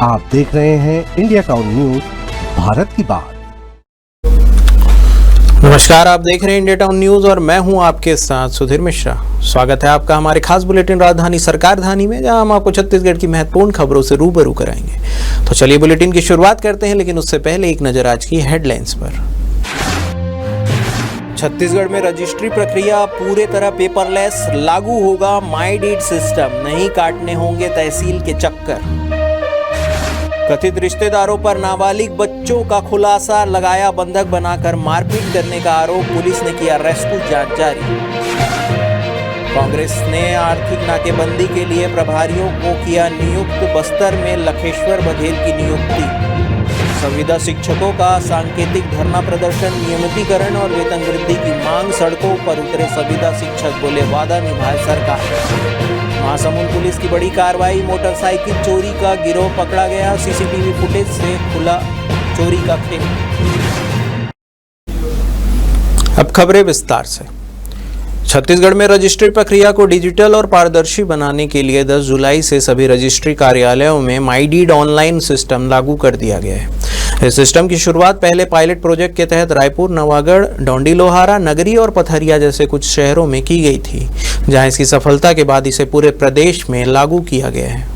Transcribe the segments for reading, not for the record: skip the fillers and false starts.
आप देख रहे हैं इंडिया टाउन न्यूज, भारत की बात। नमस्कार, आप देख रहे हैं इंडिया टाउन न्यूज और मैं हूं आपके साथ सुधीर मिश्रा। स्वागत है आपका हमारे खास बुलेटिन राजधानी सरकारधानी में, जहां हम आपको छत्तीसगढ़ की महत्वपूर्ण खबरों से रूबरू कराएंगे। तो चलिए बुलेटिन की शुरुआत करते हैं, लेकिन उससे पहले एक नजर आज की हेडलाइंस पर। छत्तीसगढ़ में रजिस्ट्री प्रक्रिया पूरे तरह पेपरलेस, लागू होगा माई डीड सिस्टम, नहीं काटने होंगे तहसील के चक्कर। कथित रिश्तेदारों पर नाबालिग बच्चों का खुलासा, लगाया बंधक बनाकर मारपीट करने का आरोप, पुलिस ने किया रेस्क्यू जांच जारी। कांग्रेस ने आर्थिक नाकेबंदी के लिए प्रभारियों को किया नियुक्त, बस्तर में लखेश्वर बघेल की नियुक्ति। संविदा शिक्षकों का सांकेतिक धरना प्रदर्शन, नियमितीकरण और वेतन वृद्धि की मांग, सड़कों पर उतरे संविदा शिक्षक, बोले वादा निभाए सरकार। महासमुंद पुलिस की बड़ी कार्रवाई, मोटरसाइकिल चोरी का गिरोह पकड़ा गया, सीसीटीवी फुटेज से खुला चोरी का खेल। अब खबरें विस्तार से। छत्तीसगढ़ में रजिस्ट्री प्रक्रिया को डिजिटल और पारदर्शी बनाने के लिए 10 जुलाई से सभी रजिस्ट्री कार्यालयों में माई डीड ऑनलाइन सिस्टम लागू कर दिया गया है। इस सिस्टम की शुरुआत पहले पायलट प्रोजेक्ट के तहत रायपुर, नवागढ़, डौंडीलोहारा, नगरी और पथरिया जैसे कुछ शहरों में की गई थी, जहां इसकी सफलता के बाद इसे पूरे प्रदेश में लागू किया गया है।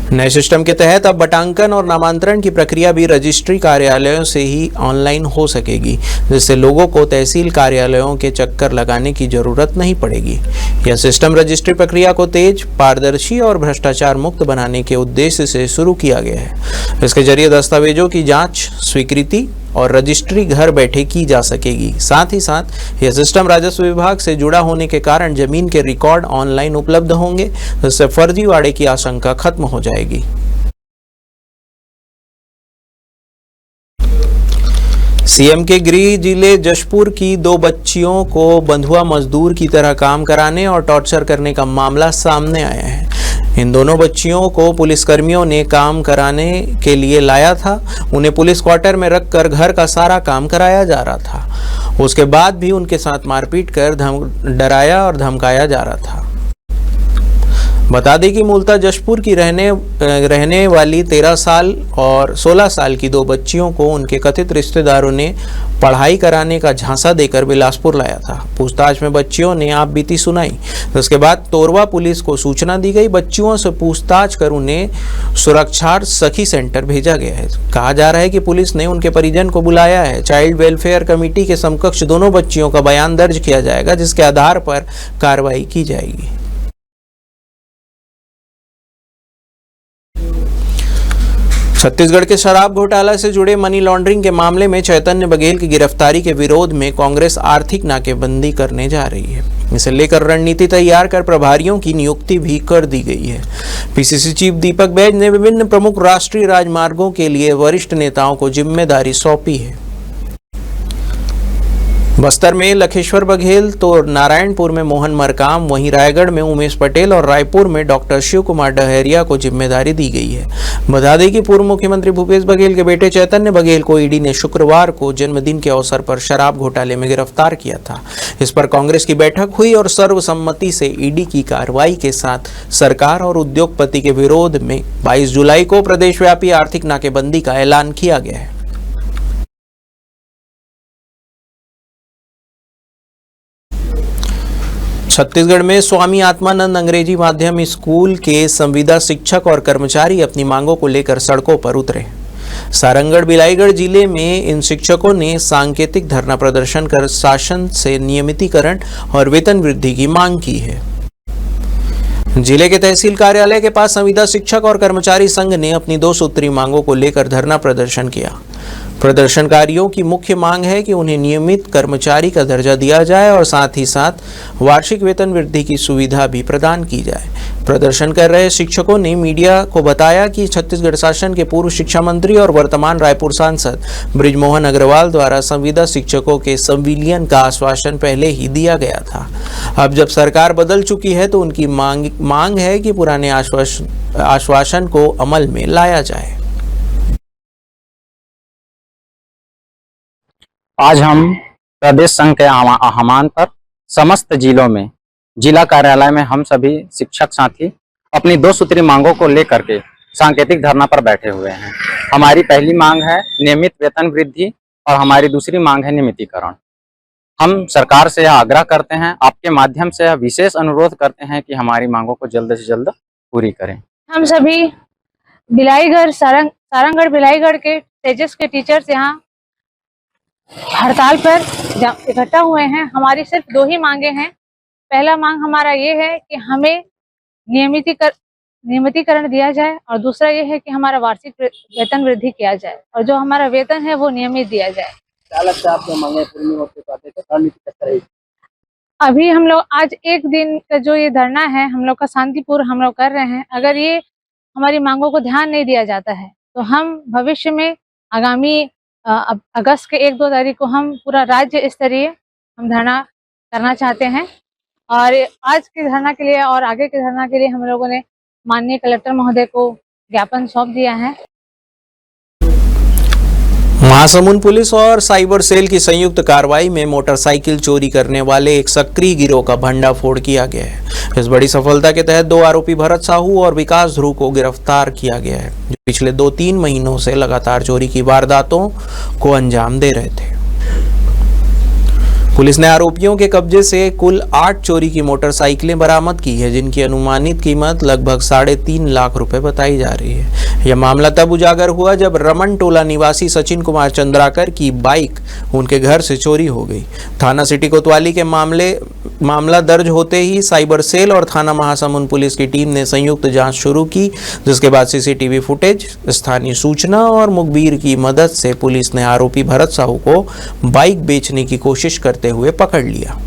नए सिस्टम के तहत अब बटांकन और नामांतरण की प्रक्रिया भी रजिस्ट्री कार्यालयों से ही ऑनलाइन हो सकेगी, जिससे लोगों को तहसील कार्यालयों के चक्कर लगाने की जरूरत नहीं पड़ेगी। यह सिस्टम रजिस्ट्री प्रक्रिया को तेज, पारदर्शी और भ्रष्टाचार मुक्त बनाने के उद्देश्य से शुरू किया गया है। इसके जरिए दस्तावेजों की जांच, स्वीकृति और रजिस्ट्री घर बैठे की जा सकेगी। साथ ही साथ यह सिस्टम राजस्व विभाग से जुड़ा होने के कारण जमीन के रिकॉर्ड ऑनलाइन उपलब्ध होंगे, जिससे फर्जीवाड़े की आशंका खत्म हो जाएगी। सीएम के गृह जिले जशपुर की 2 बच्चियों को बंधुआ मजदूर की तरह काम कराने और टॉर्चर करने का मामला सामने आया है। इन दोनों बच्चियों को पुलिसकर्मियों ने काम कराने के लिए लाया था। उन्हें पुलिस क्वार्टर में रखकर घर का सारा काम कराया जा रहा था। उसके बाद भी उनके साथ मारपीट कर डराया और धमकाया जा रहा था। बता दें कि मूलतः जशपुर की रहने वाली 13 साल और 16 साल की 2 बच्चियों को उनके कथित रिश्तेदारों ने पढ़ाई कराने का झांसा देकर बिलासपुर लाया था। पूछताछ में बच्चियों ने आप बीती सुनाई। उसके बाद तोरवा पुलिस को सूचना दी गई। बच्चियों से पूछताछ कर उन्हें सुरक्षा सखी सेंटर भेजा गया है। कहा जा रहा है कि पुलिस ने उनके परिजन को बुलाया है। चाइल्ड वेलफेयर कमेटी के समकक्ष दोनों बच्चियों का बयान दर्ज किया जाएगा, जिसके आधार पर कार्रवाई की जाएगी। छत्तीसगढ़ के शराब घोटाला से जुड़े मनी लॉन्ड्रिंग के मामले में चैतन्य बघेल की गिरफ्तारी के विरोध में कांग्रेस आर्थिक नाकेबंदी करने जा रही है। इसे लेकर रणनीति तैयार कर प्रभारियों की नियुक्ति भी कर दी गई है। पीसीसी चीफ दीपक बैज ने विभिन्न प्रमुख राष्ट्रीय राजमार्गों के लिए वरिष्ठ नेताओं को जिम्मेदारी सौंपी है। बस्तर में लखेश्वर बघेल तो नारायणपुर में मोहन मरकाम, वहीं रायगढ़ में उमेश पटेल और रायपुर में डॉक्टर शिव कुमार डहरिया को जिम्मेदारी दी गई है। बता दें कि पूर्व मुख्यमंत्री भूपेश बघेल के बेटे चैतन्य बघेल को ईडी ने शुक्रवार को जन्मदिन के अवसर पर शराब घोटाले में गिरफ्तार किया था। इस पर कांग्रेस की बैठक हुई और सर्वसम्मति से ईडी की कार्रवाई के साथ सरकार और उद्योगपति के विरोध में 22 जुलाई को प्रदेशव्यापी आर्थिक नाकेबंदी का ऐलान किया गया है। छत्तीसगढ़ में स्वामी आत्मानंद अंग्रेजी माध्यम स्कूल के संविदा शिक्षक और कर्मचारी अपनी मांगों को लेकर सड़कों पर उतरे। सारंगढ़, बिलाईगढ़ जिले में इन शिक्षकों ने सांकेतिक धरना प्रदर्शन कर शासन से नियमितीकरण और वेतन वृद्धि की मांग की है। जिले के तहसील कार्यालय के पास संविदा शिक्षक और कर्मचारी संघ ने अपनी 2 सूत्री मांगों को लेकर धरना प्रदर्शन किया। प्रदर्शनकारियों की मुख्य मांग है कि उन्हें नियमित कर्मचारी का दर्जा दिया जाए और साथ ही साथ वार्षिक वेतन वृद्धि की सुविधा भी प्रदान की जाए। प्रदर्शन कर रहे शिक्षकों ने मीडिया को बताया कि छत्तीसगढ़ शासन के पूर्व शिक्षा मंत्री और वर्तमान रायपुर सांसद बृजमोहन अग्रवाल द्वारा संविदा शिक्षकों के संविलियन का आश्वासन पहले ही दिया गया था। अब जब सरकार बदल चुकी है तो उनकी मांग है कि पुराने आश्वासन को अमल में लाया जाए। आज हम प्रदेश संघ के आह्वान पर समस्त जिलों में जिला कार्यालय में हम सभी शिक्षक साथी अपनी 2 सूत्री मांगों को लेकर के सांकेतिक धरना पर बैठे हुए हैं। हमारी पहली मांग है नियमित वेतन वृद्धि और हमारी दूसरी मांग है नियमितीकरण। हम सरकार से यह आग्रह करते हैं, आपके माध्यम से यह विशेष अनुरोध करते हैं कि हमारी मांगों को जल्द से जल्द पूरी करें। हम सभी बिलाईगढ़ सारंगगढ़ बिलाईगढ़ के तेजस के टीचर्स यहाँ हड़ताल पर इकट्ठा हुए हैं। हमारी सिर्फ दो ही मांगे हैं। पहला मांग हमारा ये है कि हमें नियमितीकरण दिया जाए और दूसरा ये है कि हमारा वार्षिक वेतन वृद्धि किया जाए और जो हमारा वेतन है वो नियमित दिया जाए। क्या लगता है आपको मांगे पूरी नहीं होती तो आगे क्या रणनीति कैसे रहेगी? अभी हम लोग आज एक दिन का जो ये धरना है हम लोग का शांतिपूर्ण हम लोग कर रहे हैं। अगर ये हमारी मांगों को ध्यान नहीं दिया जाता है तो हम भविष्य में आगामी अगस्त के 1-2 तारीख को हम पूरा राज्य स्तरीय हम धरना करना चाहते हैं। और आज के धरना के लिए और आगे के धरना के लिए हम लोगों ने माननीय कलेक्टर महोदय को ज्ञापन सौंप दिया है। महासमुंद पुलिस और साइबर सेल की संयुक्त कार्रवाई में मोटरसाइकिल चोरी करने वाले एक सक्रिय गिरोह का भंडाफोड़ किया गया है। इस बड़ी सफलता के तहत 2 आरोपी भरत साहू और विकास ध्रुव को गिरफ्तार किया गया है, जो पिछले 2-3 महीनों से लगातार चोरी की वारदातों को अंजाम दे रहे थे। पुलिस ने आरोपियों के कब्जे से कुल 8 चोरी की मोटरसाइकिलें बरामद की है, जिनकी अनुमानित कीमत लगभग 3.5 लाख रुपए बताई जा रही है। यह मामला तब उजागर हुआ जब रमन टोला निवासी सचिन कुमार चंद्राकर की बाइक उनके घर से चोरी हो गई। थाना सिटी कोतवाली के मामला दर्ज होते ही साइबर सेल और थाना महासमुंद पुलिस की टीम ने संयुक्त जांच शुरू की, जिसके बाद सीसीटीवी फुटेज, स्थानीय सूचना और मुखबिर की मदद से पुलिस ने आरोपी भरत साहू को बाइक बेचने की कोशिश करते हुए पकड़ लिया।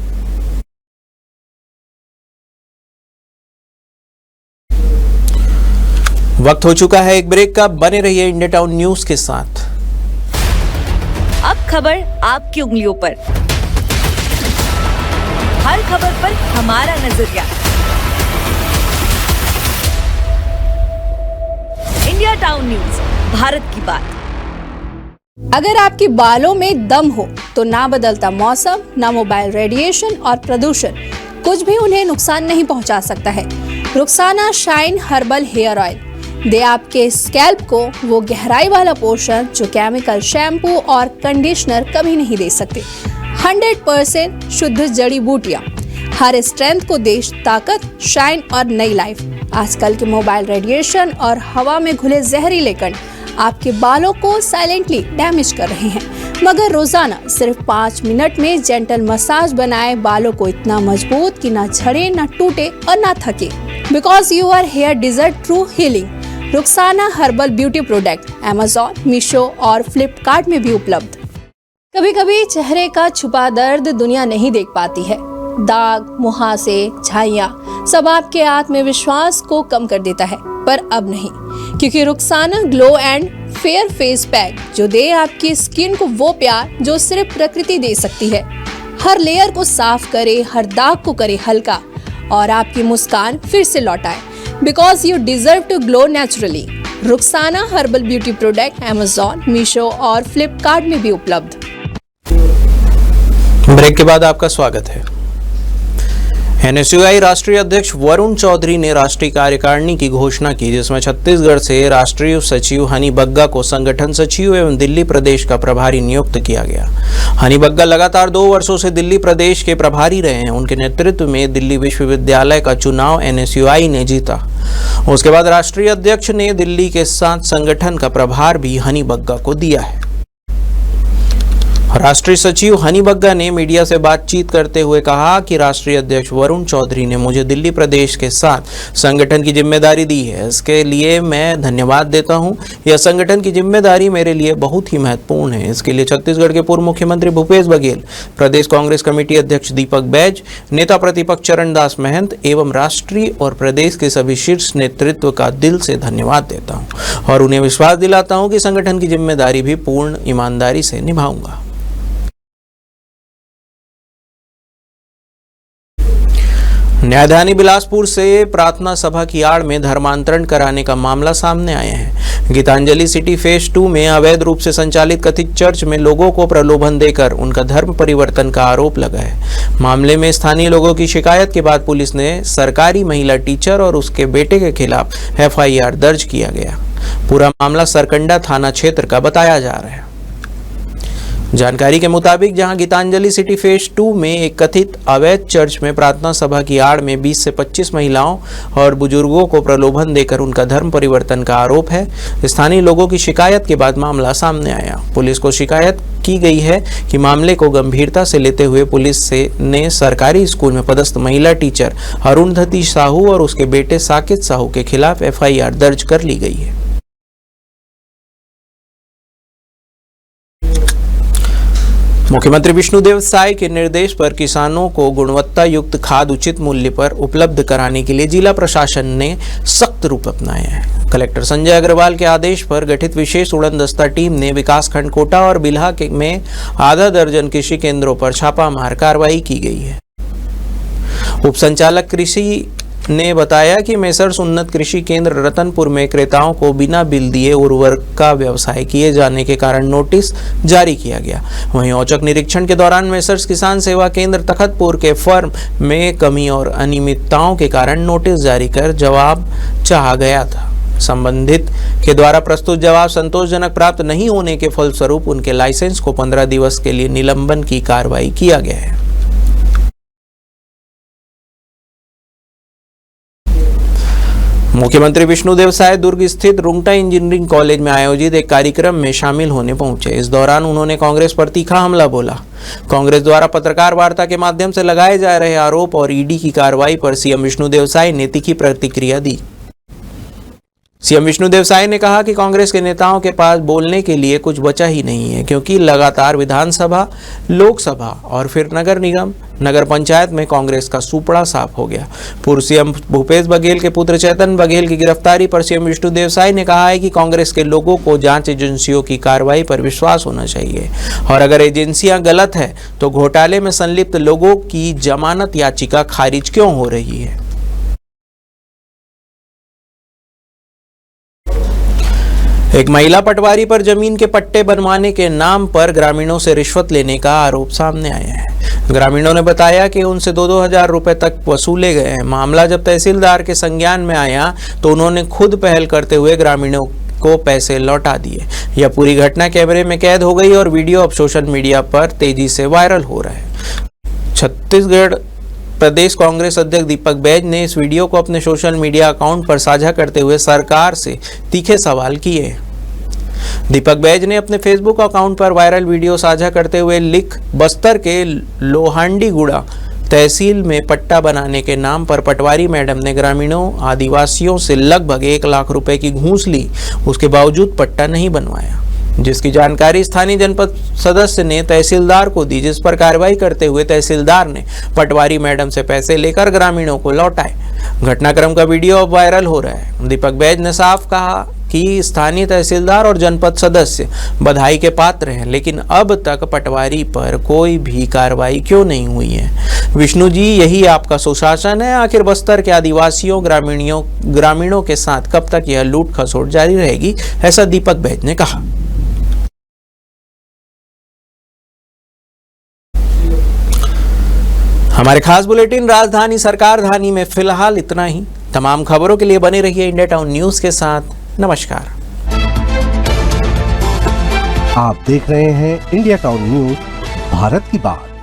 वक्त हो चुका है एक ब्रेक का। बने रहिए इंडिया टाउन न्यूज के साथ। अब खबर आपकी उंगलियों पर, हर खबर पर हमारा नजरिया। इंडिया टाउन न्यूज, भारत की बात। अगर आपके बालों में दम हो तो ना बदलता मौसम, ना मोबाइल रेडिएशन और प्रदूषण कुछ भी उन्हें नुकसान नहीं पहुंचा सकता है। Rukhsana shine herbal hair oil दे आपके स्कैल्प को वो गहराई वाला पोषण जो केमिकल शैम्पू और कंडीशनर कभी नहीं दे सकते। 100% शुद्ध जड़ी बूटियां, हर स्ट्रेंथ को दे ताकत, शाइन और नई लाइफ। आजकल के मोबाइल रेडिएशन और हवा में घुले जहरीले कण आपके बालों को साइलेंटली डैमेज कर रहे हैं, मगर रोजाना सिर्फ 5 मिनट में जेंटल मसाज बनाए बालों को इतना मजबूत कि ना झड़े, ना टूटे और ना थके। Because you are hair deserve true healing. Rukhsana herbal beauty product Amazon, Meesho और फ्लिपकार्ट में भी उपलब्ध। कभी कभी चेहरे का छुपा दर्द दुनिया नहीं देख पाती है। दाग, मुहासे, झाइयाँ सब आपके आत्मविश्वास को कम कर देता है, पर अब नहीं, क्योंकि Rukhsana glow and fair face pack जो दे आपकी स्किन को वो प्यार जो सिर्फ प्रकृति दे सकती है। हर लेयर को साफ करे, हर दाग को करे हल्का और आपकी मुस्कान फिर से लौटाए। Because you deserve to glow naturally. Rukhsana herbal beauty product Amazon, Meesho और फ्लिपकार्ट में भी उपलब्ध। ब्रेक के बाद आपका स्वागत है। एनएसयूआई राष्ट्रीय अध्यक्ष वरुण चौधरी ने राष्ट्रीय कार्यकारिणी की घोषणा की, जिसमें छत्तीसगढ़ से राष्ट्रीय सचिव हनी बग्गा को संगठन सचिव एवं दिल्ली प्रदेश का प्रभारी नियुक्त किया गया। हनी बग्गा लगातार 2 वर्षों से दिल्ली प्रदेश के प्रभारी रहे हैं। उनके नेतृत्व में दिल्ली विश्वविद्यालय का चुनाव एनएसयूआई ने जीता। उसके बाद राष्ट्रीय अध्यक्ष ने दिल्ली के साथ संगठन का प्रभार भी हनी बग्गा को दिया है। राष्ट्रीय सचिव हनी बग्गा ने मीडिया से बातचीत करते हुए कहा कि राष्ट्रीय अध्यक्ष वरुण चौधरी ने मुझे दिल्ली प्रदेश के साथ संगठन की जिम्मेदारी दी है। इसके लिए मैं धन्यवाद देता हूं। यह संगठन की जिम्मेदारी मेरे लिए बहुत ही महत्वपूर्ण है। इसके लिए छत्तीसगढ़ के पूर्व मुख्यमंत्री भूपेश बघेल, प्रदेश कांग्रेस कमेटी अध्यक्ष दीपक बैज, नेता प्रतिपक्ष चरणदास महंत एवं राष्ट्रीय और प्रदेश के सभी शीर्ष नेतृत्व का दिल से धन्यवाद देता हूँ और उन्हें विश्वास दिलाता हूँ कि संगठन की जिम्मेदारी भी पूर्ण ईमानदारी से न्यायधानी बिलासपुर से प्रार्थना सभा की आड़ में धर्मांतरण कराने का मामला सामने आया है। गीतांजलि सिटी फेज 2 में अवैध रूप से संचालित कथित चर्च में लोगों को प्रलोभन देकर उनका धर्म परिवर्तन का आरोप लगा है। मामले में स्थानीय लोगों की शिकायत के बाद पुलिस ने सरकारी महिला टीचर और उसके बेटे के खिलाफ FIR दर्ज किया गया। पूरा मामला सरकंडा थाना क्षेत्र का बताया जा रहा है। जानकारी के मुताबिक जहां गीतांजलि सिटी फेज 2 में एक कथित अवैध चर्च में प्रार्थना सभा की आड़ में 20 से 25 महिलाओं और बुजुर्गों को प्रलोभन देकर उनका धर्म परिवर्तन का आरोप है। स्थानीय लोगों की शिकायत के बाद मामला सामने आया। पुलिस को शिकायत की गई है कि मामले को गंभीरता से लेते हुए पुलिस ने सरकारी स्कूल में पदस्थ महिला टीचर अरुंधति साहू और उसके बेटे साकेत साहू के खिलाफ FIR दर्ज कर ली गई है। मुख्यमंत्री विष्णुदेव साय के निर्देश पर किसानों को गुणवत्ता युक्त खाद उचित मूल्य पर उपलब्ध कराने के लिए जिला प्रशासन ने सख्त रूप अपनाया है। कलेक्टर संजय अग्रवाल के आदेश पर गठित विशेष उड़न दस्ता टीम ने विकासखंड कोटा और बिल्हा में आधा दर्जन कृषि केंद्रों पर छापामार कार्रवाई की गई है। उप संचालक कृषि ने बताया कि मेसर्स उन्नत कृषि केंद्र रतनपुर में क्रेताओं को बिना बिल दिए उर्वरक का व्यवसाय किए जाने के कारण नोटिस जारी किया गया। वहीं औचक निरीक्षण के दौरान मेसर्स किसान सेवा केंद्र तखतपुर के फर्म में कमी और अनियमितताओं के कारण नोटिस जारी कर जवाब चाहा गया था। संबंधित के द्वारा प्रस्तुत जवाब संतोषजनक प्राप्त नहीं होने के फलस्वरूप उनके लाइसेंस को 15 दिवस के लिए निलंबन की कार्रवाई किया गया है। मुख्यमंत्री विष्णुदेव साय दुर्ग स्थित रुंगटा इंजीनियरिंग कॉलेज में आयोजित एक कार्यक्रम में शामिल होने पहुंचे। इस दौरान उन्होंने कांग्रेस पर तीखा हमला बोला। कांग्रेस द्वारा पत्रकार वार्ता के माध्यम से लगाए जा रहे आरोप और ईडी की कार्रवाई पर सीएम विष्णुदेव साय ने तीखी प्रतिक्रिया दी। सीएम विष्णुदेव साय ने कहा कि कांग्रेस के नेताओं के पास बोलने के लिए कुछ बचा ही नहीं है, क्योंकि लगातार विधानसभा, लोकसभा और फिर नगर निगम, नगर पंचायत में कांग्रेस का सुपड़ा साफ हो गया। पूर्व सीएम भूपेश बघेल के पुत्र चेतन बघेल की गिरफ्तारी पर सीएम विष्णुदेव साय ने कहा है कि कांग्रेस के लोगों को जांच एजेंसियों की कार्रवाई पर विश्वास होना चाहिए और अगर एजेंसियां गलत है तो घोटाले में संलिप्त लोगों की जमानत याचिका खारिज क्यों हो रही है। एक महिला पटवारी पर जमीन के पट्टे बनवाने के नाम पर ग्रामीणों से रिश्वत लेने का आरोप सामने आया है। ग्रामीणों ने बताया कि उनसे 2-2 हजार रुपए तक वसूले गए हैं। मामला जब तहसीलदार के संज्ञान में आया तो उन्होंने खुद पहल करते हुए ग्रामीणों को पैसे लौटा दिए। यह पूरी घटना कैमरे में कैद हो गई और वीडियो अब सोशल मीडिया पर तेजी से वायरल हो रहा है। छत्तीसगढ़ प्रदेश कांग्रेस अध्यक्ष दीपक बैज ने इस वीडियो को अपने सोशल मीडिया अकाउंट पर साझा करते हुए सरकार से तीखे सवाल किए। दीपक बैज ने अपने फेसबुक अकाउंट पर वायरल वीडियो साझा करते हुए लिख, बस्तर के लोहांडीगुड़ा तहसील में पट्टा बनाने के नाम पर पटवारी मैडम ने ग्रामीणों आदिवासियों से लगभग 1 लाख रुपए की घूस ली, उसके बावजूद पट्टा नहीं बनवाया, जिसकी जानकारी स्थानीय जनपद सदस्य ने तहसीलदार को दी, जिस पर कार्रवाई करते हुए तहसीलदार ने पटवारी मैडम से पैसे लेकर ग्रामीणों को लौटाए। घटनाक्रम का वीडियो अब वायरल हो रहा है। दीपक बैज ने साफ कहा कि स्थानीय तहसीलदार और जनपद सदस्य बधाई के पात्र हैं, लेकिन अब तक पटवारी पर कोई भी कार्रवाई क्यों नहीं हुई है। विष्णु जी, यही आपका सुशासन है? आखिर बस्तर के आदिवासियों ग्रामीणों के साथ कब तक यह लूट खसोट जारी रहेगी? ऐसा दीपक बैज ने कहा। हमारे खास बुलेटिन राजधानी सरकारधानी में फिलहाल इतना ही। तमाम खबरों के लिए बने रहिए इंडिया टाउन न्यूज के साथ। नमस्कार। आप देख रहे हैं इंडिया टाउन न्यूज, भारत की बात।